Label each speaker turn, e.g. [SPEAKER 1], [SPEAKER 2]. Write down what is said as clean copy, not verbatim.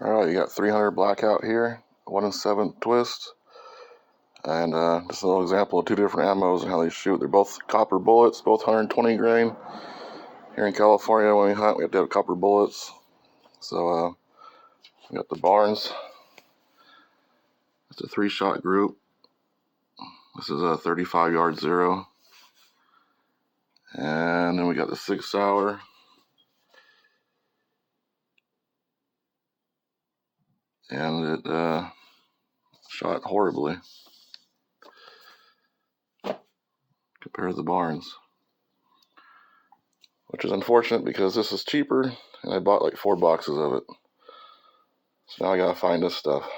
[SPEAKER 1] Alright, you got 300 blackout here, 1 7 twist, and just a little example of two different ammos and how they shoot. They're both copper bullets, both 120 grain. Here in California, when we hunt, we have to have copper bullets. So we got the Barnes. It's a 3-shot group. This is a 35-yard zero. And then we got the 6 Sauer. And it shot horribly compared to the Barnes, which is unfortunate because this is cheaper and I bought like 4 boxes of it. So now I gotta find this stuff.